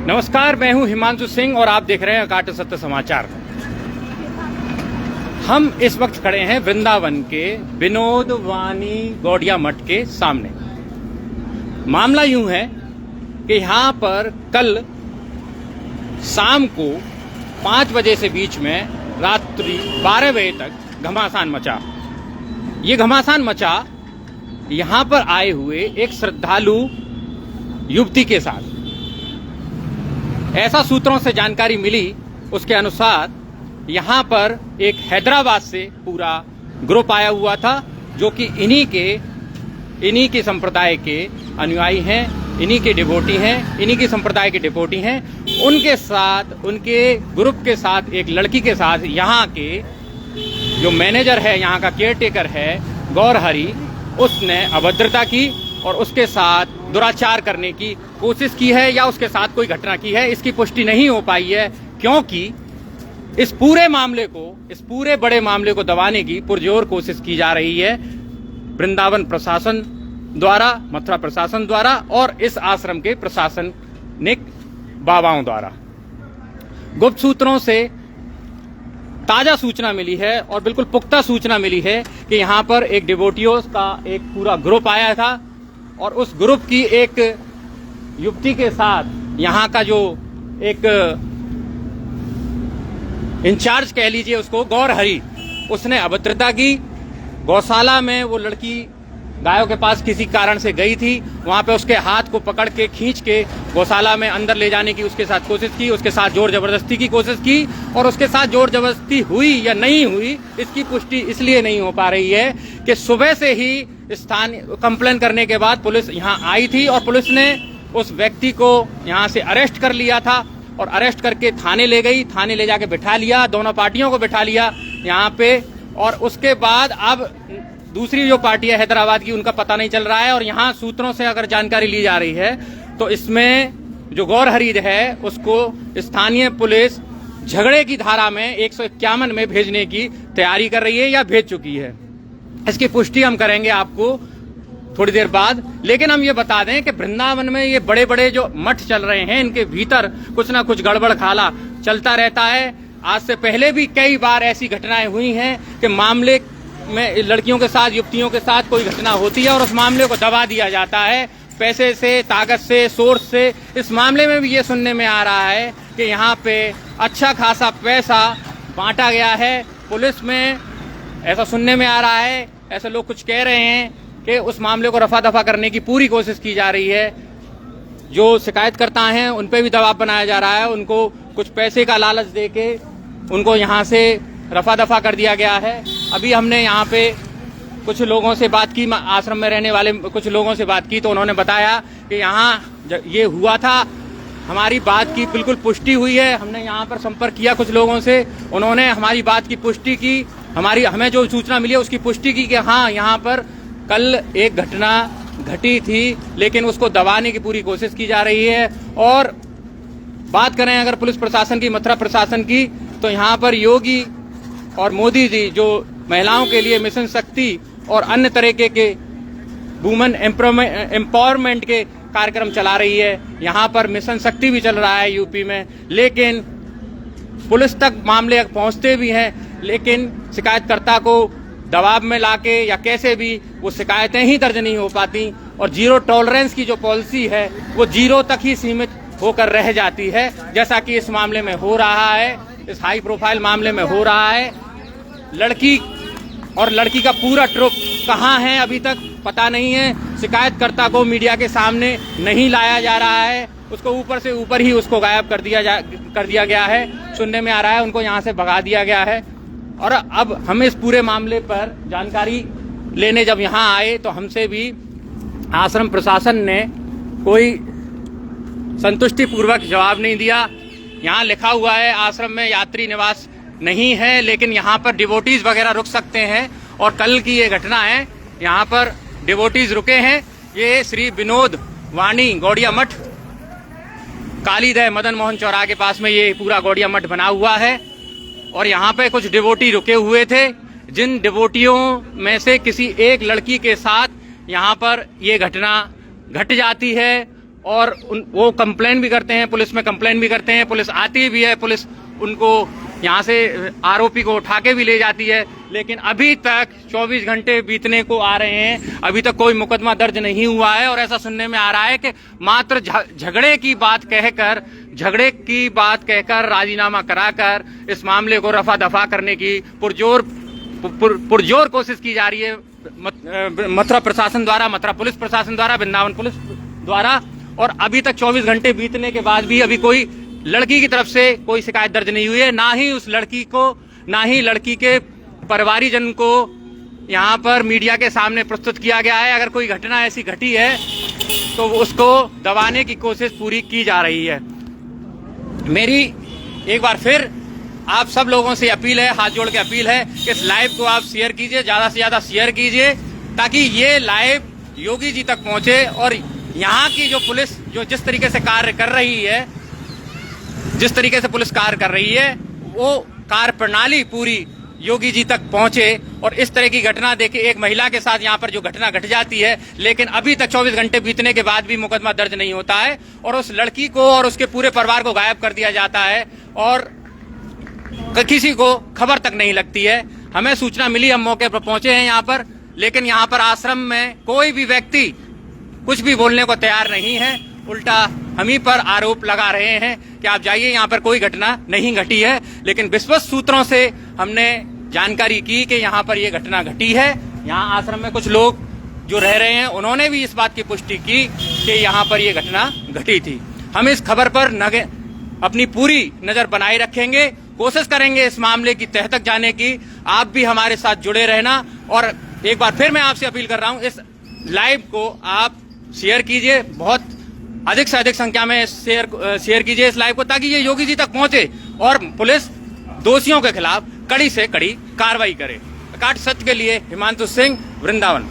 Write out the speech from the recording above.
नमस्कार, मैं हूं हिमांशु सिंह और आप देख रहे हैं अकाट सत्य समाचार। हम इस वक्त खड़े हैं वृंदावन के विनोद वानी गौड़िया मठ के सामने। मामला यूं है कि यहां पर कल शाम को 5 बजे से बीच में रात्रि 12 बजे तक घमासान मचा। ये घमासान मचा यहां पर आए हुए एक श्रद्धालु युवती के साथ। ऐसा सूत्रों से जानकारी मिली, उसके अनुसार यहां पर एक हैदराबाद से पूरा ग्रुप आया हुआ था, जो कि इन्हीं के संप्रदाय के अनुयायी हैं, इन्हीं के डिवोटी हैं, इन्हीं के संप्रदाय के डिवोटी हैं। उनके साथ, उनके ग्रुप के साथ एक लड़की के साथ यहाँ के जो मैनेजर है, यहाँ का केयरटेकर है गौरहरी, उसने अभद्रता की और उसके साथ दुराचार करने की कोशिश की है या उसके साथ कोई घटना की है, इसकी पुष्टि नहीं हो पाई है, क्योंकि इस पूरे बड़े मामले को दबाने की पुरजोर कोशिश की जा रही है वृंदावन प्रशासन द्वारा, मथुरा प्रशासन द्वारा और इस आश्रम के प्रशासनिक बाबाओं द्वारा। गुप्त सूत्रों से ताजा सूचना मिली है और बिल्कुल पुख्ता सूचना मिली है कि यहाँ पर एक डिवोटियों का एक पूरा ग्रुप आया था और उस ग्रुप की एक युवती के साथ यहाँ का जो एक इंचार्ज कह लीजिए उसको, गौरहरी, उसने अभद्रता की। गौशाला में वो लड़की गायों के पास किसी कारण से गई थी, वहां पे उसके हाथ को पकड़ के खींच के गौशाला में अंदर ले जाने की उसके साथ कोशिश की, उसके साथ जोर जबरदस्ती की कोशिश की और उसके साथ जोर जबरदस्ती हुई या नहीं हुई इसकी पुष्टि इसलिए नहीं हो पा रही है कि सुबह से ही स्थानीय कंप्लेन करने के बाद पुलिस यहाँ आई थी और पुलिस ने उस व्यक्ति को यहाँ से अरेस्ट कर लिया था और अरेस्ट करके थाने ले गई, थाने ले जाके बिठा लिया, दोनों पार्टियों को बिठा लिया यहाँ पे। और उसके बाद अब दूसरी जो पार्टी है हैदराबाद की, उनका पता नहीं चल रहा है। और यहाँ सूत्रों से अगर जानकारी ली जा रही है तो इसमें जो गौरहरी है उसको स्थानीय पुलिस झगड़े की धारा में 151 में भेजने की तैयारी कर रही है या भेज चुकी है। इसकी पुष्टि हम करेंगे आपको थोड़ी देर बाद। लेकिन हम ये बता दें कि वृंदावन में ये बड़े बड़े जो मठ चल रहे हैं, इनके भीतर कुछ ना कुछ गड़बड़ खाला चलता रहता है। आज से पहले भी कई बार ऐसी घटनाएं हुई हैं कि मामले में लड़कियों के साथ, युवतियों के साथ कोई घटना होती है और उस मामले को दबा दिया जाता है पैसे से, ताकत से, सोर्स से। इस मामले में भी ये सुनने में आ रहा है कि यहाँ पे अच्छा खासा पैसा बांटा गया है पुलिस में, ऐसा सुनने में आ रहा है। ऐसे लोग कुछ कह रहे हैं कि उस मामले को रफा दफा करने की पूरी कोशिश की जा रही है। जो शिकायतकर्ता हैं उन पे भी दबाव बनाया जा रहा है, उनको कुछ पैसे का लालच देके उनको यहाँ से रफा दफा कर दिया गया है। अभी हमने यहाँ पे कुछ लोगों से बात की, आश्रम में रहने वाले कुछ लोगों से बात की, तो उन्होंने बताया कि यहाँ ये हुआ था, हमारी बात की बिल्कुल पुष्टि हुई है। हमने यहाँ पर संपर्क किया कुछ लोगों से, उन्होंने हमारी बात की पुष्टि की, हमें जो सूचना मिली है उसकी पुष्टि की कि हाँ, यहाँ पर कल एक घटना घटी थी, लेकिन उसको दबाने की पूरी कोशिश की जा रही है। और बात करें अगर पुलिस प्रशासन की, मथुरा प्रशासन की, तो यहाँ पर योगी और मोदी जी जो महिलाओं के लिए मिशन शक्ति और अन्य तरीके के वुमेन एम्पावरमेंट के कार्यक्रम चला रही है। यहाँ पर मिशन शक्ति भी चल रहा है यूपी में, लेकिन पुलिस तक मामले पहुँचते भी हैं, लेकिन शिकायतकर्ता को दबाव में लाके या कैसे भी वो शिकायतें ही दर्ज नहीं हो पाती और जीरो टॉलरेंस की जो पॉलिसी है वो जीरो तक ही सीमित होकर रह जाती है, जैसा कि इस मामले में हो रहा है, इस हाई प्रोफाइल मामले में हो रहा है। लड़की और लड़की का पूरा ट्रुप कहाँ है अभी तक पता नहीं है। शिकायतकर्ता को मीडिया के सामने नहीं लाया जा रहा है, उसको ऊपर से ऊपर ही उसको गायब कर दिया गया है, सुनने में आ रहा है। उनको यहाँ से भगा दिया गया है। और अब हम इस पूरे मामले पर जानकारी लेने जब यहाँ आए तो हमसे भी आश्रम प्रशासन ने कोई संतुष्टिपूर्वक जवाब नहीं दिया। यहाँ लिखा हुआ है आश्रम में यात्री निवास नहीं है, लेकिन यहाँ पर डिवोटीज वगैरह रुक सकते हैं। और कल की ये घटना है, यहाँ पर डिवोटीज रुके हैं। ये श्री विनोद वानी गौड़िया मठ, कालीदह मदन मोहन चौराहे के पास में ये पूरा गौड़िया मठ बना हुआ है और यहाँ पे कुछ डिवोटी रुके हुए थे, जिन डिवोटियों में से किसी एक लड़की के साथ यहाँ पर ये घटना घट जाती है और वो कंप्लेन भी करते हैं, पुलिस में कंप्लेन भी करते हैं, पुलिस आती भी है, पुलिस उनको यहाँ से आरोपी को उठा के भी ले जाती है, लेकिन अभी तक 24 घंटे बीतने को आ रहे हैं, अभी तक कोई मुकदमा दर्ज नहीं हुआ है। और ऐसा सुनने में आ रहा है कि मात्र झगड़े की बात कहकर राजीनामा कराकर इस मामले को रफा दफा करने की पुरजोर कोशिश की जा रही है मथुरा प्रशासन द्वारा, मथुरा पुलिस प्रशासन द्वारा, वृंदावन पुलिस द्वारा। और अभी तक 24 घंटे बीतने के बाद भी अभी कोई लड़की की तरफ से कोई शिकायत दर्ज नहीं हुई है, ना ही उस लड़की को, ना ही लड़की के परिवारीजन को यहाँ पर मीडिया के सामने प्रस्तुत किया गया है। अगर कोई घटना ऐसी घटी है तो उसको दबाने की कोशिश पूरी की जा रही है। मेरी एक बार फिर आप सब लोगों से अपील है, हाथ जोड़ के अपील है कि इस लाइव को आप शेयर कीजिए, ज्यादा से ज्यादा शेयर कीजिए, ताकि ये लाइव योगी जी तक पहुंचे और यहाँ की जो पुलिस जो जिस तरीके से कार्य कर रही है, वो कार्य प्रणाली पूरी योगी जी तक पहुंचे। और इस तरह की घटना देखे, एक महिला के साथ यहाँ पर जो घटना घट जाती है, लेकिन अभी तक 24 घंटे बीतने के बाद भी मुकदमा दर्ज नहीं होता है और उस लड़की को और उसके पूरे परिवार को गायब कर दिया जाता है और किसी को खबर तक नहीं लगती है। हमें सूचना मिली, हम मौके पर पहुंचे हैं यहाँ पर, लेकिन यहाँ पर आश्रम में कोई भी व्यक्ति कुछ भी बोलने को तैयार नहीं है, उल्टा हम ही पर आरोप लगा रहे हैं कि आप जाइए, यहाँ पर कोई घटना नहीं घटी है। लेकिन विश्वस्त सूत्रों से हमने जानकारी की कि यहाँ पर ये घटना घटी है। यहाँ आश्रम में कुछ लोग जो रह रहे हैं उन्होंने भी इस बात की पुष्टि की कि यहाँ पर ये घटना घटी थी। हम इस खबर पर अपनी पूरी नजर बनाए रखेंगे, कोशिश करेंगे इस मामले की तह तक जाने की। आप भी हमारे साथ जुड़े रहना और एक बार फिर मैं आपसे अपील कर रहा हूँ, इस लाइव को आप शेयर कीजिए, बहुत अधिक से अधिक संख्या में शेयर कीजिए इस लाइव को, ताकि ये योगी जी तक पहुंचे और पुलिस दोषियों के खिलाफ कड़ी से कड़ी कार्रवाई करे। प्रकाश सत्य के लिए हिमांशु सिंह, वृंदावन।